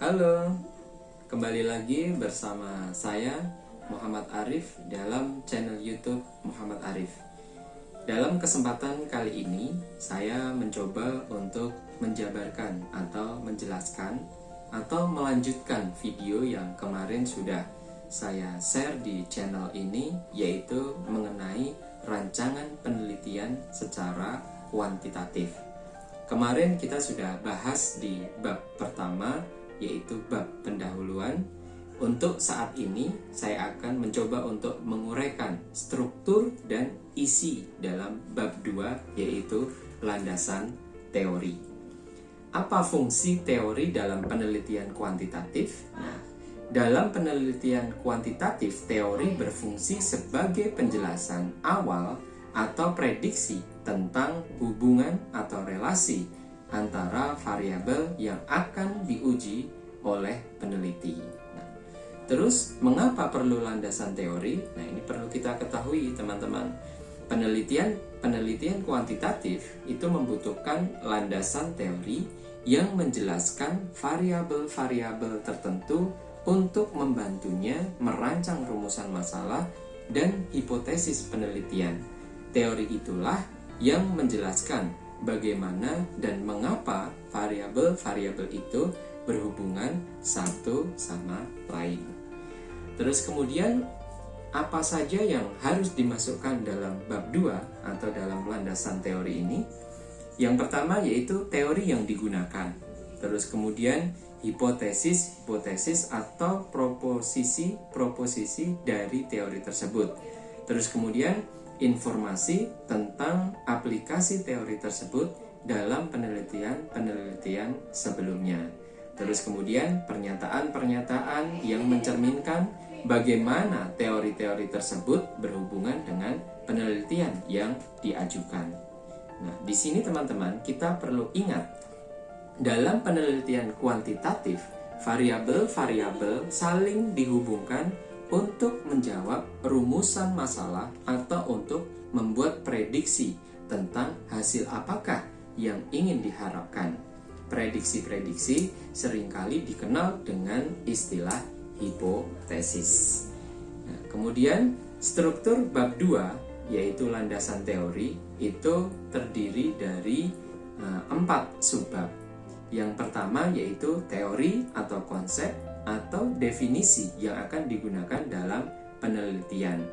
Halo, kembali lagi bersama saya Muhammad Arif dalam channel YouTube Muhammad Arif. Dalam kesempatan kali ini, saya mencoba untuk menjabarkan atau menjelaskan atau melanjutkan video yang kemarin sudah saya share di channel ini, yaitu mengenai rancangan penelitian secara kuantitatif. Kemarin kita sudah bahas di bab pertama, yaitu bab pendahuluan. Untuk saat ini saya akan mencoba untuk menguraikan struktur dan isi dalam bab 2, yaitu landasan teori. Apa fungsi teori dalam penelitian kuantitatif? Nah, dalam penelitian kuantitatif, teori berfungsi sebagai penjelasan awal atau prediksi tentang hubungan atau relasi antara variabel yang akan diuji oleh peneliti. Nah, terus mengapa perlu landasan teori? Nah, ini perlu kita ketahui, teman-teman. Penelitian kuantitatif itu membutuhkan landasan teori yang menjelaskan variabel-variabel tertentu untuk membantunya merancang rumusan masalah dan hipotesis penelitian. Teori itulah yang menjelaskan bagaimana dan mengapa variabel-variabel itu berhubungan satu sama lain. Terus kemudian, apa saja yang harus dimasukkan dalam bab 2 atau dalam landasan teori ini? Yang pertama yaitu teori yang digunakan. Terus kemudian hipotesis atau proposisi dari teori tersebut. Terus kemudian informasi tentang aplikasi teori tersebut dalam penelitian sebelumnya. Terus kemudian pernyataan-pernyataan yang mencerminkan bagaimana teori-teori tersebut berhubungan dengan penelitian yang diajukan. Nah, di sini teman-teman kita perlu ingat, dalam penelitian kuantitatif, variabel-variabel saling dihubungkan untuk menjawab rumusan masalah atau untuk membuat prediksi tentang hasil apakah yang ingin diharapkan. Prediksi-prediksi seringkali dikenal dengan istilah hipotesis. Nah, kemudian struktur bab 2 yaitu landasan teori itu terdiri dari 4 subbab. Yang pertama yaitu teori atau konsep atau definisi yang akan digunakan dalam penelitian.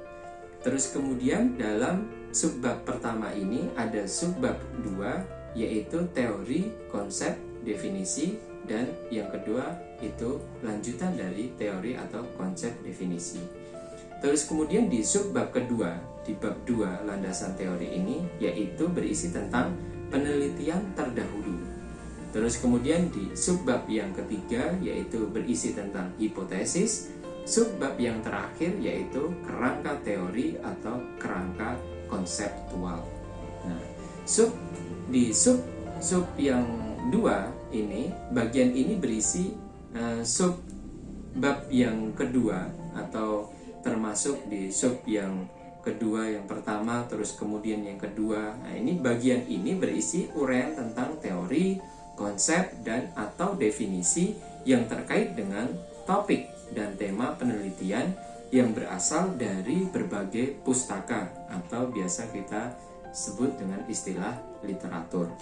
Terus kemudian dalam subbab pertama ini ada subbab 2 yaitu teori, konsep, definisi, dan yang kedua itu lanjutan dari teori atau konsep definisi. Terus kemudian di subbab kedua, di bab 2 landasan teori ini yaitu berisi tentang penelitian terdahulu. Terus kemudian di subbab yang ketiga yaitu berisi tentang hipotesis. Subbab yang terakhir yaitu kerangka teori atau kerangka konseptual. Nah, di sub yang 2 ini, bagian ini berisi subbab yang kedua atau termasuk di sub yang kedua, yang pertama, terus kemudian yang kedua. Nah, ini bagian ini berisi uraian tentang teori, konsep, dan atau definisi yang terkait dengan topik dan tema penelitian yang berasal dari berbagai pustaka atau biasa kita sebut dengan istilah literatur.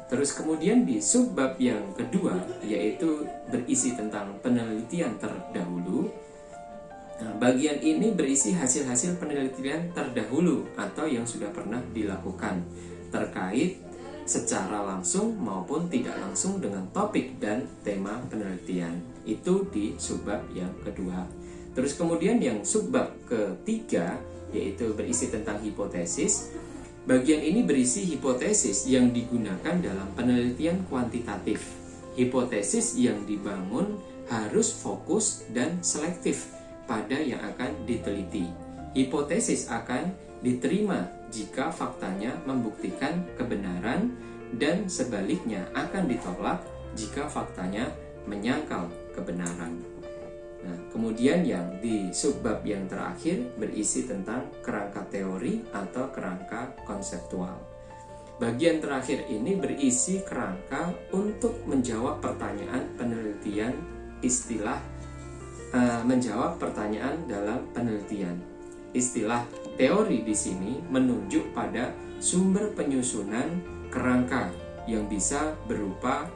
Terus kemudian di subbab yang kedua yaitu berisi tentang penelitian terdahulu. Nah, bagian ini berisi hasil-hasil penelitian terdahulu atau yang sudah pernah dilakukan terkait secara langsung maupun tidak langsung dengan topik dan tema penelitian. Itu di subbab yang kedua. Terus kemudian yang subbab ketiga yaitu berisi tentang hipotesis. Bagian ini berisi hipotesis yang digunakan dalam penelitian kuantitatif. Hipotesis yang dibangun harus fokus dan selektif pada yang akan diteliti. Hipotesis akan diterima jika faktanya membuktikan kebenaran dan sebaliknya akan ditolak jika faktanya menyangkal kebenaran. Nah, kemudian yang di subbab yang terakhir berisi tentang kerangka teori atau kerangka konseptual. Bagian terakhir ini berisi kerangka untuk menjawab pertanyaan penelitian istilah menjawab pertanyaan dalam penelitian. Istilah teori di sini menunjuk pada sumber penyusunan kerangka yang bisa berupa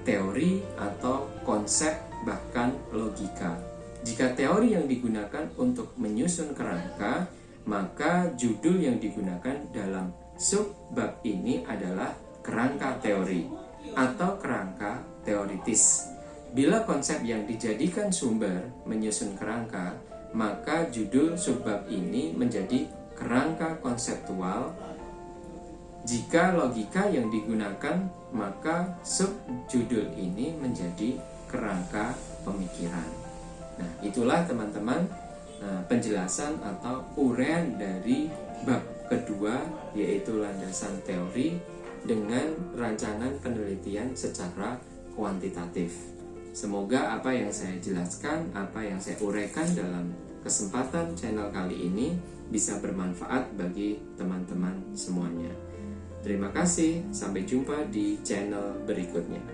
teori atau konsep bahkan logika. Jika teori yang digunakan untuk menyusun kerangka, maka judul yang digunakan dalam subbab ini adalah kerangka teori atau kerangka teoritis. Bila konsep yang dijadikan sumber menyusun kerangka, maka judul subbab ini menjadi kerangka konseptual. Jika logika yang digunakan, maka subjudul ini menjadi kerangka pemikiran. Nah, itulah teman-teman penjelasan atau uraian dari bab kedua, yaitu landasan teori dengan rancangan penelitian secara kuantitatif. Semoga apa yang saya jelaskan, apa yang saya uraikan dalam kesempatan channel kali ini bisa bermanfaat bagi teman-teman semuanya. Terima kasih, sampai jumpa di channel berikutnya.